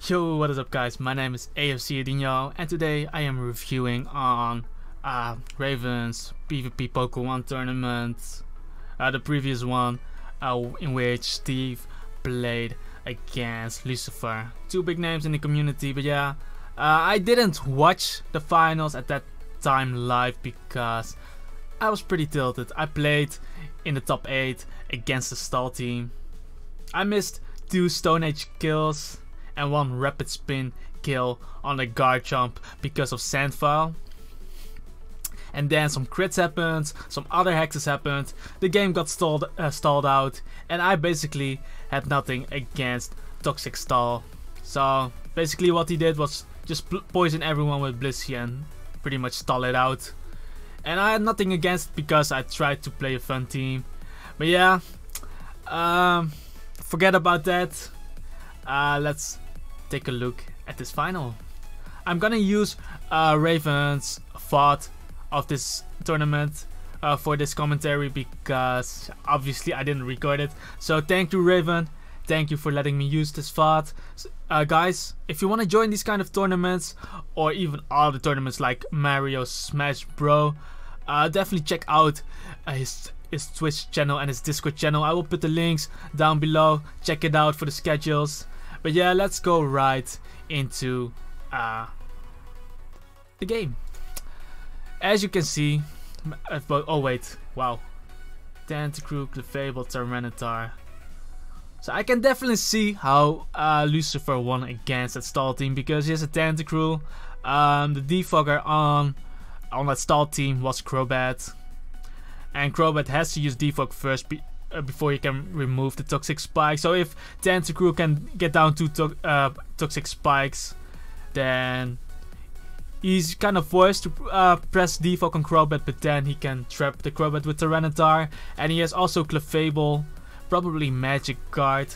Yo, what is up guys, my name is AFC Adinho and today I am reviewing on Raven's PvP Pokeone tournament, the previous one in which Steve played against Lucifer. Two big names in the community, but yeah, I didn't watch the finals at that time live because I was pretty tilted. I played in the top 8 against the stall team. I missed 2 Stone Age kills and 1 rapid spin kill on the guard jump because of Sandfile. And then some crits happened, some other hexes happened, the game got stalled out, and I basically had nothing against Toxic Stall. So basically what he did was just poison everyone with Blissey and pretty much stall it out. And I had nothing against because I tried to play a fun team. But yeah, forget about that. Let's take a look at this final. I'm gonna use Raven's VOD of this tournament for this commentary because obviously I didn't record it. So thank you Raven, thank you for letting me use this VOD. Guys, if you want to join these kind of tournaments or even other tournaments like Mario Smash Bro, definitely check out his Twitch channel and his Discord channel. I will put the links down below. Check it out for the schedules. But yeah, let's go right into the game. As you can see, oh wait, wow, Tentacruel, Clefable, Tyranitar. So I can definitely see how Lucifer won against that stall team because he has a Tentacruel. The defogger on that stall team was Crobat, and Crobat has to use defog first before he can remove the toxic spike. So if Tentacruel can get down to toxic spikes, then he's kind of forced to press defog on Crobat, but then he can trap the Crobat with Tyranitar. And he has also Clefable, probably Magic Guard,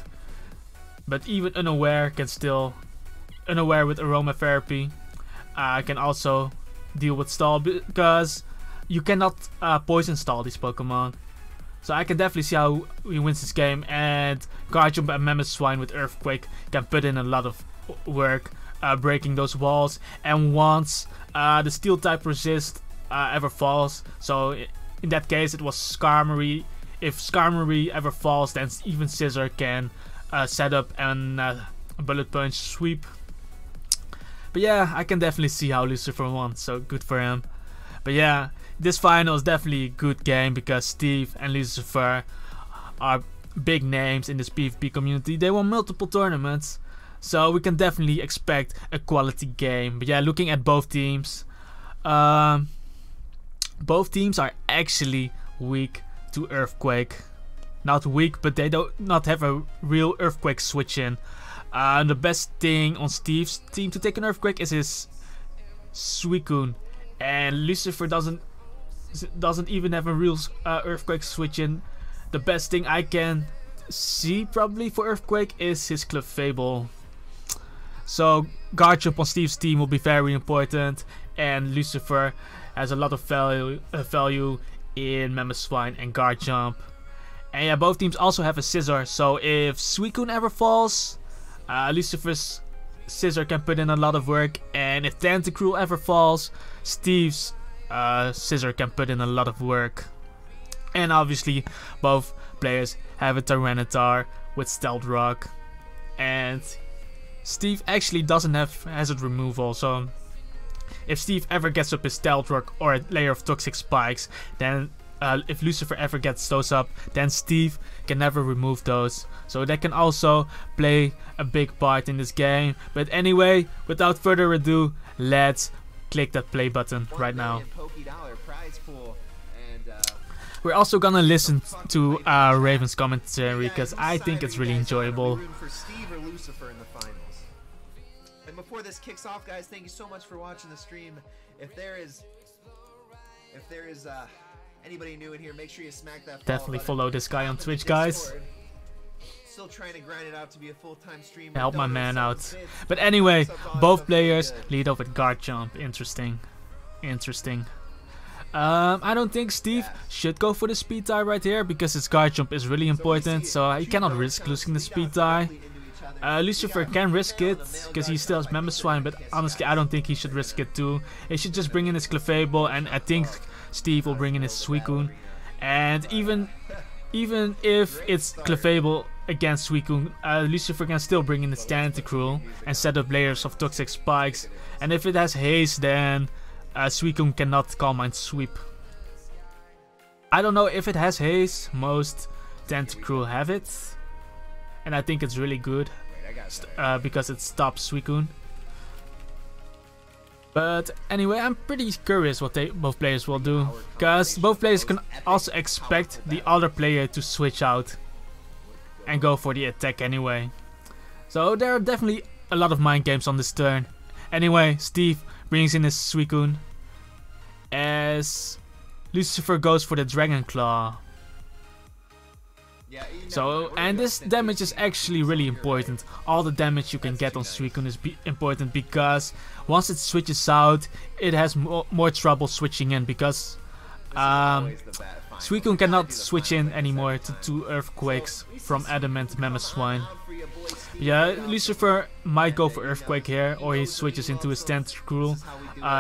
but even unaware with Aromatherapy can also deal with stall because you cannot poison stall these Pokemon. So I can definitely see how he wins this game, and Garchomp and Mammothswine with Earthquake can put in a lot of work breaking those walls. And once the Steel type resist ever falls, so in that case it was Skarmory. If Skarmory ever falls, then even Scissor can set up and Bullet Punch sweep. But yeah, I can definitely see how Lucifer won, so good for him. But yeah, this final is definitely a good game because Steve and Lucifer are big names in this PvP community. They won multiple tournaments, so we can definitely expect a quality game. But yeah, looking at both teams are actually weak to Earthquake. Not weak, but they do not have a real Earthquake switch in. The best thing on Steve's team to take an Earthquake is his Suicune, and Lucifer doesn't even have a real Earthquake switch in. The best thing I can see probably for Earthquake is his Clefable. So Garchomp on Steve's team will be very important, and Lucifer has a lot of value in Mammothswine and Garchomp. And yeah, both teams also have a Scissor, so if Suicune ever falls, Lucifer's Scissor can put in a lot of work, and if Tentacruel ever falls, Steve's Scissor can put in a lot of work. And obviously both players have a Tyranitar with Stealth Rock, and Steve actually doesn't have hazard removal, so if Steve ever gets up his Stealth Rock or a layer of toxic spikes, then if Lucifer ever gets those up, then Steve can never remove those. So that can also play a big part in this game. But anyway, without further ado, let's click that play button right now. We're also gonna listen to Raven's commentary because I think it's really enjoyable. And before this kicks off, guys, thank you so much for watching the stream. If there is anybody new in here, make sure you smack that definitely follow this guy on Twitch, guys. Still trying to grind it out to be a full-time stream. Help my man out. But anyway, both players lead off with Garchomp. Interesting. I don't think Steve should go for the speed tie right here because his Garchomp is really important, so he cannot risk losing the speed tie. Lucifer can risk it because he still has Mamoswine, but honestly I don't think he should risk it too. He should just bring in his Clefable, and I think Steve will bring in his Suicune. And even if it's Clefable against Suicune, Lucifer can still bring in his Tentacruel and set up layers of Toxic Spikes. And if it has Haze, then Suicune cannot Calm Mind Sweep. I don't know if it has Haze. Most Tentacruel have it, and I think it's really good because it stops Suicune. But anyway, I'm pretty curious what both players will do, because both players can also expect the other player to switch out and go for the attack anyway. So there are definitely a lot of mind games on this turn. Anyway, Steve brings in his Suicune as Lucifer goes for the Dragon Claw. So, and this damage is actually really important. All the damage you can get on Suicune is important, because once it switches out, it has more trouble switching in, because Suicune cannot switch in anymore to 2 Earthquakes from Adamant Mamoswine. Yeah, Lucifer might go for Earthquake here, or he switches into his Tentacruel,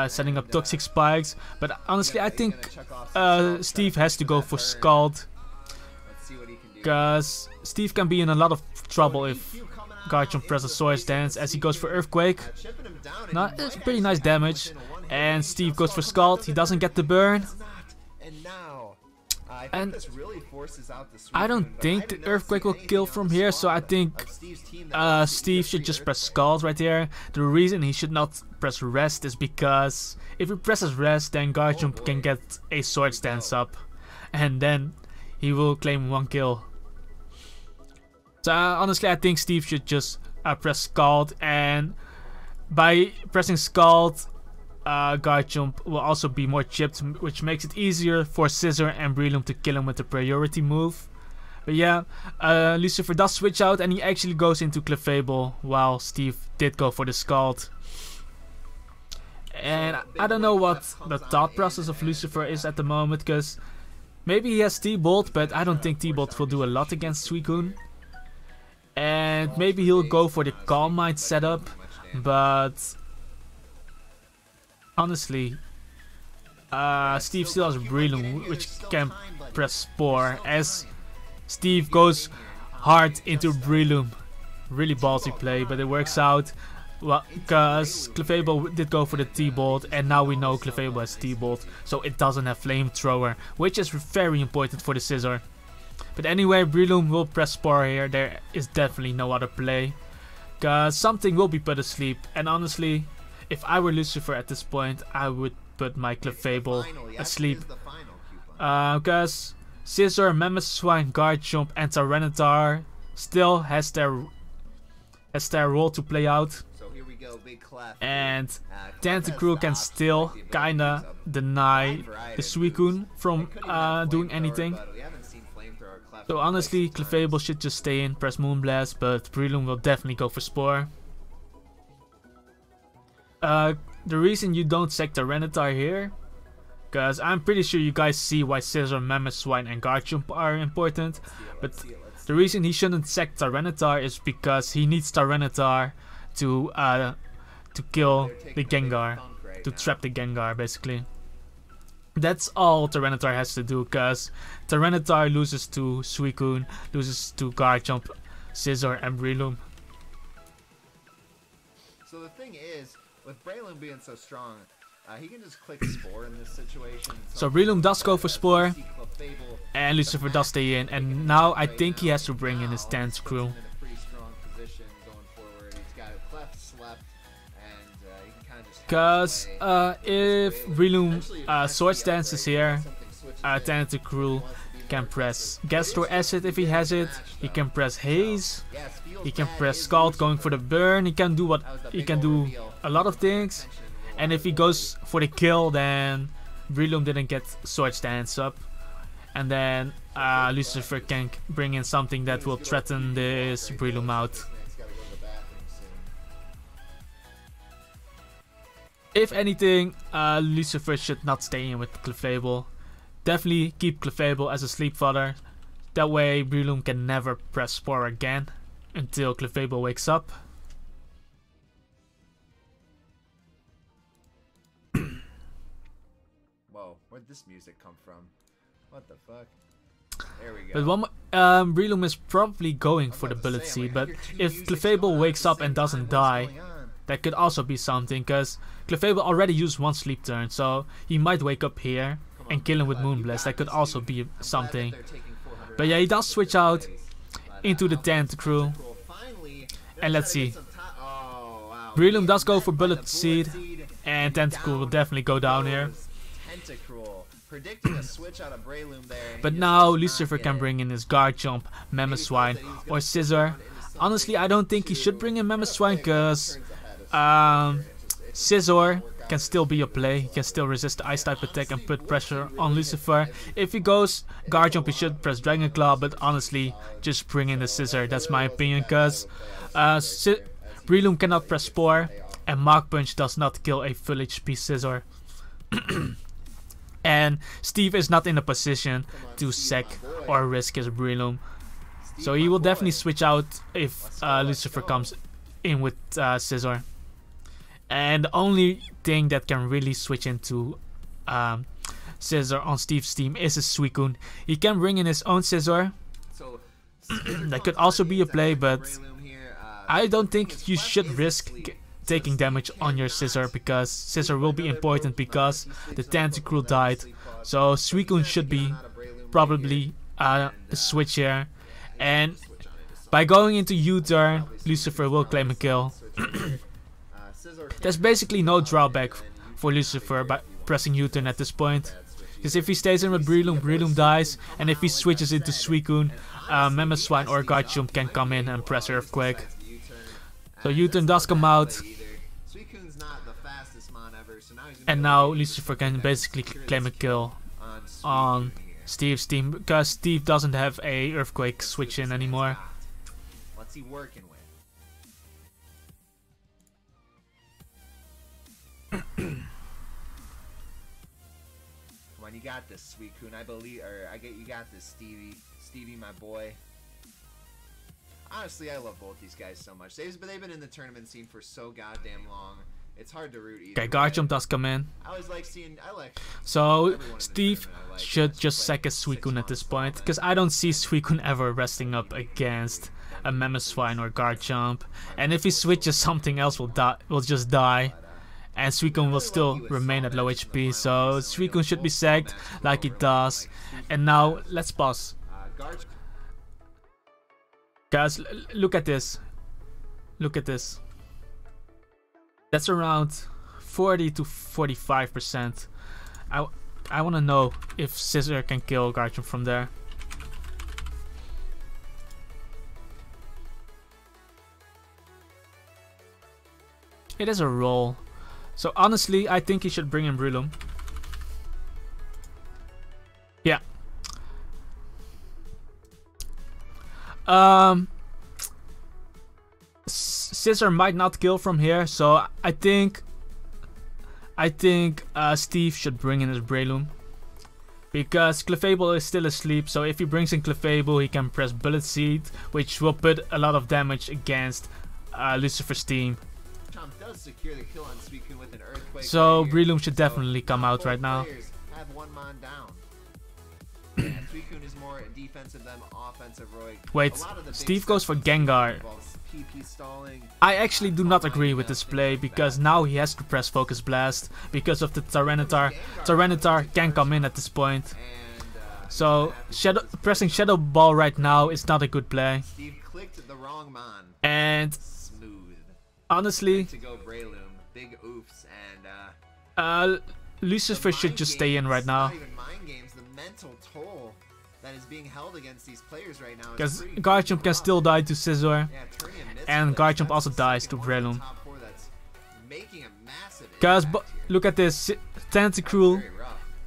setting up Toxic Spikes. But honestly, I think Steve has to go for Scald, because Steve can be in a lot of trouble if Garchomp presses Swords Dance, as he goes for Earthquake. It's pretty nice damage, and Steve goes for Scald. He doesn't get the burn. And I don't think the Earthquake will kill from here, so I think Steve should just press Scald right here. The reason he should not press Rest is because if he presses Rest, then Garchomp can get a Swords Dance up, and then he will claim 1 kill. So honestly, I think Steve should just press Scald, and by pressing Scald, Garchomp will also be more chipped, which makes it easier for Scissor and Breloom to kill him with the priority move. But yeah, Lucifer does switch out, and he actually goes into Clefable, while Steve did go for the Scald. And I don't know what the thought process of Lucifer is at the moment, because maybe he has T-Bolt, but I don't think T-Bolt will do a lot against Suicune. And maybe he'll go for the Calm Mind setup, but honestly, Steve still has Breloom, which can press Spore, as Steve goes hard into Breloom. Really ballsy play, but it works out. Well, because Clefable did go for the T-Bolt, and now we know Clefable has T-Bolt, so it doesn't have Flamethrower, which is very important for the Scissor. But anyway, Breloom will press Spore here. There is definitely no other play, because something will be put asleep. And honestly, if I were Lucifer at this point, I would put my Clefable asleep. Because Scissor, Mamoswine, Garchomp, and Tyranitar still has their role to play out. And Tentacruel can still kinda deny the Suicune from doing anything. So honestly, Clefable should just stay in, press Moonblast, but Breloom will definitely go for Spore. The reason you don't sack Tyranitar here, because I'm pretty sure you guys see why Scissor, Mamoswine, and Garchomp are important, but the reason he shouldn't sack Tyranitar is because he needs Tyranitar to kill the Gengar, to trap the Gengar basically. That's all Tyranitar has to do, because Tyranitar loses to Suicune, loses to Garchomp, Scissor, and Breloom. So the thing is, with Breloom being so strong, he can just click Spore in this situation. So Breloom does go for Spore, and Lucifer does stay in, and now I think he has to bring in his Tentacruel. Because if Breloom Swords Dances here, Tentacruel can press Gastor Acid if he has it. He can press Haze. He can press Scald going for the burn. He can do a lot of things. And if he goes for the kill, then Breloom didn't get Swords Dance up. And then Lucifer can bring in something that will threaten this Breloom out. If anything, Lucifer should not stay in with Clefable. Definitely keep Clefable as a sleep fodder. That way Breloom can never press Spore again. until Clefable wakes up. Whoa, where'd this music come from? What the fuck? There we go. But one Breloom is probably going for the Bullet Seed, but if Clefable wakes up and doesn't die, that could also be something, because Clefable already used one sleep turn, so he might wake up here and kill him with Moonblast. That could also be something. But yeah, he does switch out into the Tentacruel. And let's see. Breloom does go for Bullet Seed, and Tentacruel will definitely go down here. But now Lucifer can bring in his Guard Jump, Mamoswine, or Scissor. Honestly, I don't think he should bring in Mamoswine, because Scissor can still be a play. He can still resist the Ice type attack and put pressure on Lucifer. If he goes Guard Jump, he should press Dragon Claw, but honestly, just bring in the Scissor. That's my opinion, because Breloom cannot press Spore, and Mach Punch does not kill a full HP Scissor. And Steve is not in a position to sack or risk his Breloom. So he will definitely switch out if Lucifer comes in with Scissor. And the only thing that can really switch into Scissor on Steve's team is his Suicune. He can bring in his own Scissor. That could also be a play, but I don't think you should risk taking damage on your Scissor, because Scissor will be important because the Tentacruel died. So Suicune should be probably a switch here. And by going into U-turn, Lucifer will claim a kill. There's basically no drawback for Lucifer by pressing U-turn at this point. Because if he stays in with Breloom, Breloom dies. And if he switches into Suicune, Mamoswine or Guard Jump can come in and press Earthquake. So U-turn does come out. And now Lucifer can basically claim a kill on Steve's team, because Steve doesn't have a Earthquake switch in anymore. What's he working with? Come on, you got this, Suicune. I believe, or you got this, Stevie. Stevie, my boy. Honestly, I love both these guys so much. They've been in the tournament scene for so goddamn long. It's hard to root either. Okay, Guard Jump does come in. So Steve should just sack his Suicune at this point, because I don't see Suicune ever resting up against a Mamoswine or Guard Jump. And if he switches, something else will just die. And Suicune will still remain at low HP. So Suicune should be sacked like it does. And now let's pause. Guys, look at this. Look at this. That's around 40 to 45%. I want to know if Scissor can kill Guard Jump from there. It is a roll. So honestly, I think he should bring in Breloom. Yeah. Scissor might not kill from here, so I think Steve should bring in his Breloom, because Clefable is still asleep. So if he brings in Clefable, he can press Bullet Seed, which will put a lot of damage against Lucifer's team. So Breloom should definitely come out right now. Wait, Steve goes for Gengar. I actually do not agree with this play, because now he has to press Focus Blast because of the Tyranitar. Tyranitar can come in at this point. So pressing Shadow Ball right now is not a good play. And honestly, Lucifer should just stay in right now. That is being held against these players right now, because Guard Jump can still die to Scissor, and Guard Jump also dies to Breloom. Because look at this, Tentacruel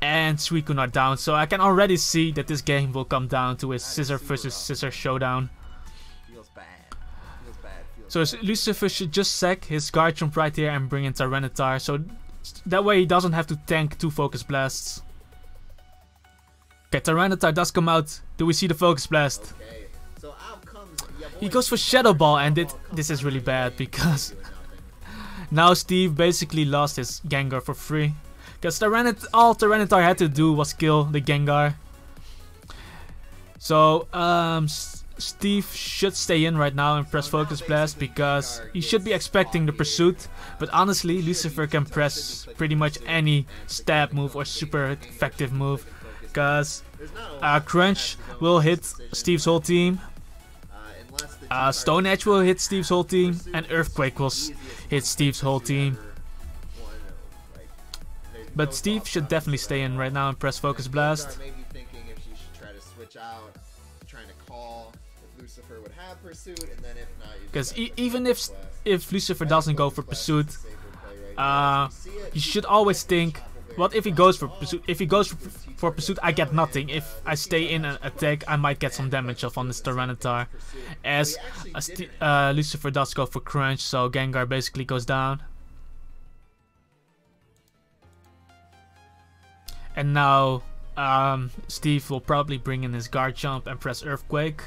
and Suicune are down, so I can already see that this game will come down to a Scissor versus Scissor showdown. So Lucifer should just sack his Guard Jump right here and bring in Tyranitar, so that way he doesn't have to tank 2 Focus Blasts. Okay, Tyranitar does come out. Do we see the Focus Blast? he goes for Shadow Ball, and this is really bad because now Steve basically lost his Gengar for free. Because all Tyranitar had to do was kill the Gengar. So Steve should stay in right now and press Focus Blast because he should be expecting the pursuit. But honestly, Lucifer can press pretty much any stab move or super effective move. Because Crunch will hit Steve's whole team. Stone Edge will hit Steve's whole team. And Earthquake will hit Steve's whole team. But Steve should definitely stay in right now and press Focus Blast. Because even if Lucifer doesn't go for pursuit, you should always think, what if he goes for pursuit? If he goes for pursuit, I get nothing. If I stay in and attack, I might get some damage off on this Tyranitar. As Lucifer does go for Crunch, so Gengar basically goes down. And now Steve will probably bring in his Guard Jump and press Earthquake.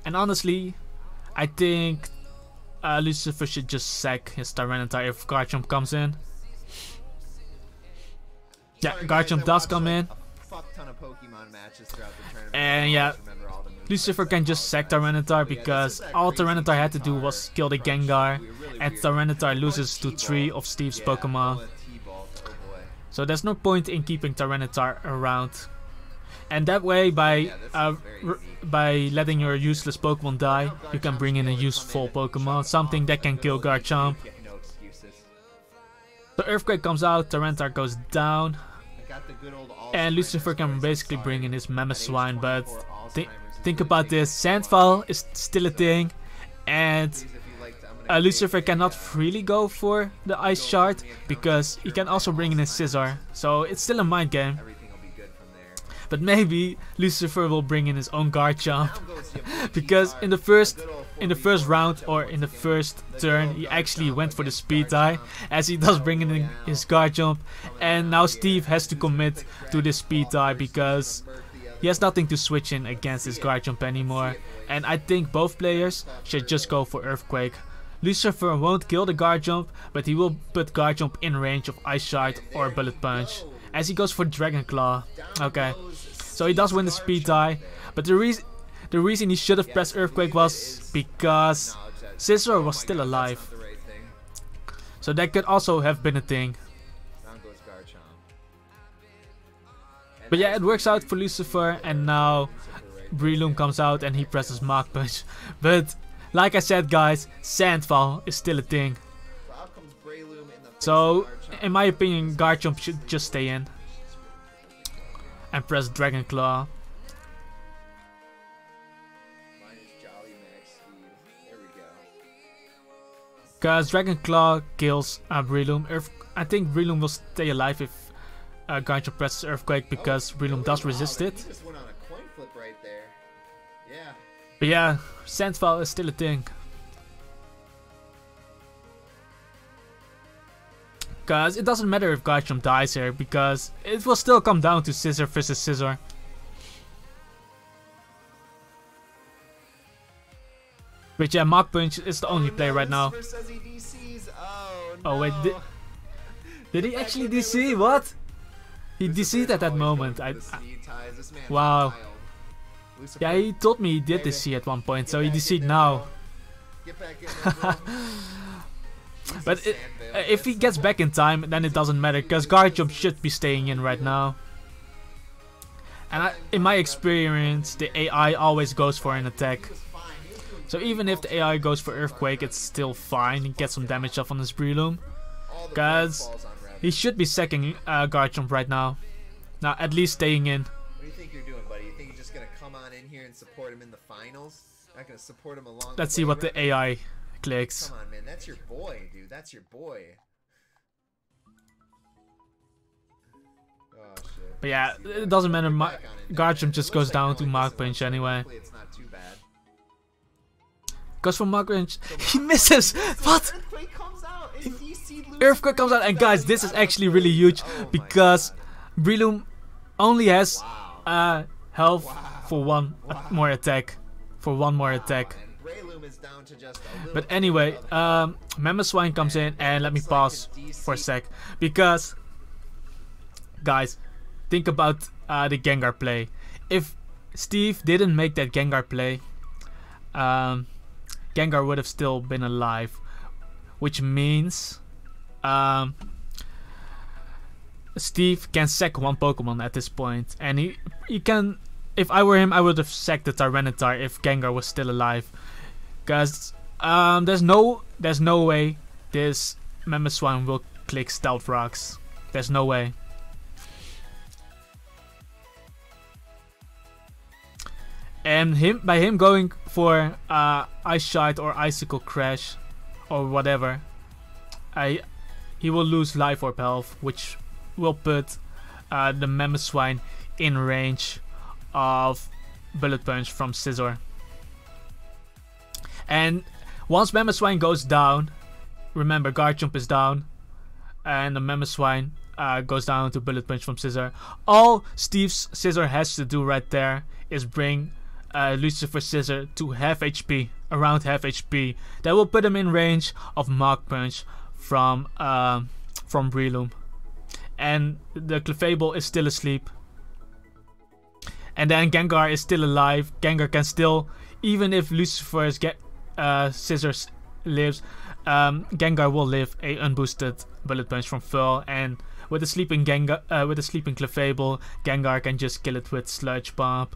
And honestly, I think Lucifer should just sack his Tyranitar if Guard Jump comes in. Yeah, Guard Jump does come in. And yeah, Lucifer can just sack Tyranitar because all Tyranitar had to do was kill the Gengar. And Tyranitar loses to 3 of Steve's Pokemon. So there's no point in keeping Tyranitar around. And that way, by letting your useless Pokemon die, you can bring in a useful Pokemon, something that can kill Garchomp. So Earthquake comes out, Tyranitar goes down, and Lucifer can basically bring in his Mamoswine. But think about this, Sandfall is still a thing, and Lucifer cannot freely go for the Ice Shard because he can also bring in his Scizor. So it's still a mind game. But maybe Lucifer will bring in his own Garchomp because in the first round or in the first turn he actually went for the speed tie, as he does bring in his Garchomp, and now Steve has to commit to this speed tie because he has nothing to switch in against his Garchomp anymore. And I think both players should just go for Earthquake. Lucifer won't kill the Garchomp, but he will put Garchomp in range of Ice Shard or Bullet Punch, as he goes for Dragon Claw. Okay, so he does win the speed tie, but the reason he should have pressed Earthquake was because Scizor was still alive. So that could also have been a thing. But yeah, it works out for Lucifer, and now Breloom comes out and he presses Mach Punch. But like I said, guys, Sandfall is still a thing. So in my opinion, Garchomp should just stay in and press Dragon Claw. Because Dragon Claw kills Breloom. I think Breloom will stay alive if Garchomp presses Earthquake because Breloom does resist it. But yeah, Sandfall is still a thing. Because it doesn't matter if Garchomp dies here, because it will still come down to Scizor versus Scizor. But yeah, Mach Punch is the only play right now. Oh wait, did he actually DC? What? He DC'd at that moment. Wow. Yeah, he told me he did DC at one point, so he DC'd now. But if he gets back in time, then it doesn't matter, because Garchomp should be staying in right now. And in my experience, the AI always goes for an attack. So even if the AI goes for Earthquake, it's still fine. He gets some damage off on his Breloom, because he should be sacking Garchomp right now. Now, at least staying in. What do you think you're doing, buddy? You think you're just gonna come on in here and support him in the finals? Not gonna support him along. Let's see what the AI clicks. Come on, man. That's your boy, dude. That's your boy. Oh shit. But yeah, it doesn't matter. Garchomp just goes down to Mach Punch anyway. It's not too bad. Goes for Mach Punch. He misses. What? Earthquake comes out, and guys, this is actually really huge because Breloom only has health for one more attack. down to just a little But anyway, bit of Mamoswine comes in, and let me pause for a sec, because guys, think about the Gengar play. If Steve didn't make that Gengar play, Gengar would have still been alive, which means Steve can sack one Pokemon at this point, and he can. If I were him, I would have sacked the Tyranitar if Gengar was still alive, because there's no way this Mamoswine will click Stealth Rocks. There's no way. And by him going for Ice Shot or Icicle Crash or whatever, he will lose Life Orb health, which will put the Mamoswine in range of Bullet Punch from Scizor. And once Mamoswine goes down, remember Garchomp is down, and the Mamoswine goes down to Bullet Punch from Scizor. All Steve's Scizor has to do right there is bring Lucifer Scizor to half HP, around half HP. That will put him in range of Mach Punch from Breloom. And the Clefable is still asleep. And then Gengar is still alive. Gengar can still, even if Lucifer's Scizor lives, Gengar will live a unboosted Bullet Punch from Full, and with a sleeping Clefable, Gengar can just kill it with Sludge Bomb.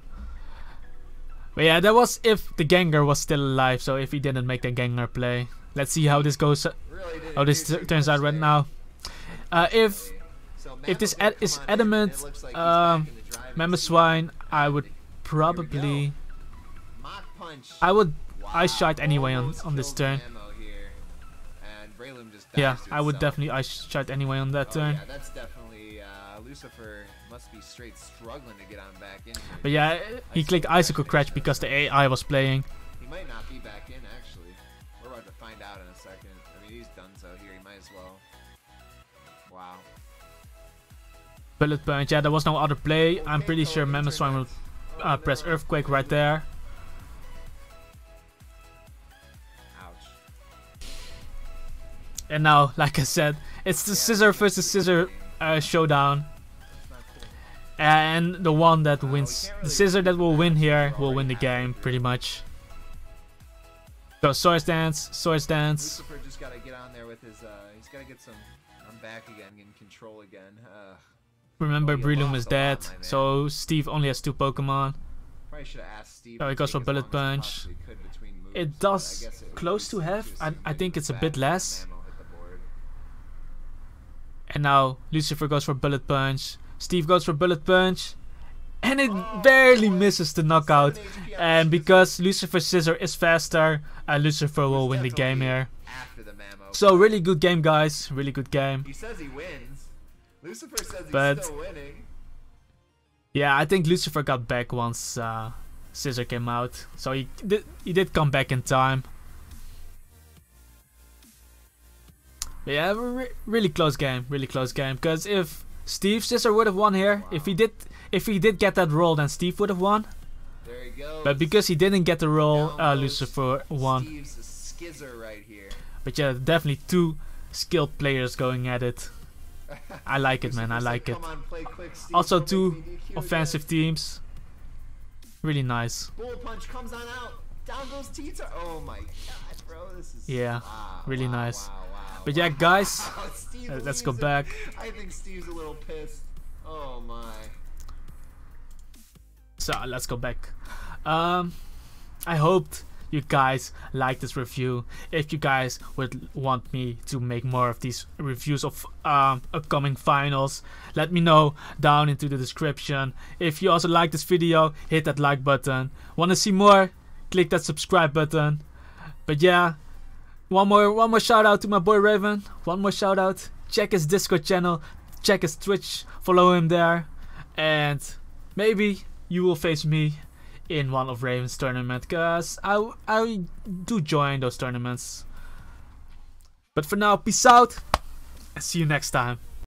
But yeah, that was if the Gengar was still alive. So if he didn't make the Gengar play, let's see how this goes. How this turns out right now. If this is adamant Mamoswine, I would probably Ice Shot anyway on this turn. Yeah, I would definitely Ice Shot anyway on that turn. Yeah, that's definitely Lucifer must be straight struggling to get on back in here. But yeah, he clicked Icicle Crash because the AI was playing. He might not be back in actually. We're about to find out in a second. I mean, he's done so here. He might as well. Wow. Bullet Punch. Yeah, there was no other play. I'm pretty sure Mamoswine will press Earthquake right there. Ouch. And now, like I said, it's the Scizor versus Scizor showdown. And the one that wins, the Scizor that will win here, will win the game, pretty much. So, Swords Dance, Swords Dance. Lucifer just gotta get on there with his, he's gotta get some, I'm back again, getting control again. Remember, Breloom is dead, so Steve only has 2 Pokemon. Probably should have asked Steve. So he goes for Bullet Punch. It does close to half, I think it's a bit less. And now Lucifer goes for Bullet Punch. Steve goes for Bullet Punch. And it barely misses the knockout. And because Lucifer Scizor is faster, Lucifer will win the game here. So really good game, guys. Really good game. He says he wins. Lucifer says But still winning. Yeah, I think Lucifer got back once Scizor came out. So he did come back in time. But yeah, really close game. Really close game. Because if Steve Scizor would have won here, if he did get that roll, then Steve would have won. There he goes. But because he didn't get the roll, Lucifer won. Steve's a Scizor right here. But yeah, definitely 2 skilled players going at it. I like it, man. I like it. On, quick, Steve, also 2 offensive teams. Really nice. Bullet Punch comes on out. Down goes Tita. Oh my god, bro. This is really nice. Wow. But yeah, guys, let's go back. I think Steve's a little pissed. Oh my. So let's go back. I hoped you guys liked this review. If you guys would want me to make more of these reviews of upcoming finals, let me know down into the description. If you also like this video, hit that like button. Want to see more? Click that subscribe button. But yeah, one more shout out to my boy Raven. One more shout out. Check his Discord channel, check his Twitch, follow him there, and maybe you will face me in one of Raven's tournament, cause I do join those tournaments. But for now, peace out, and see you next time.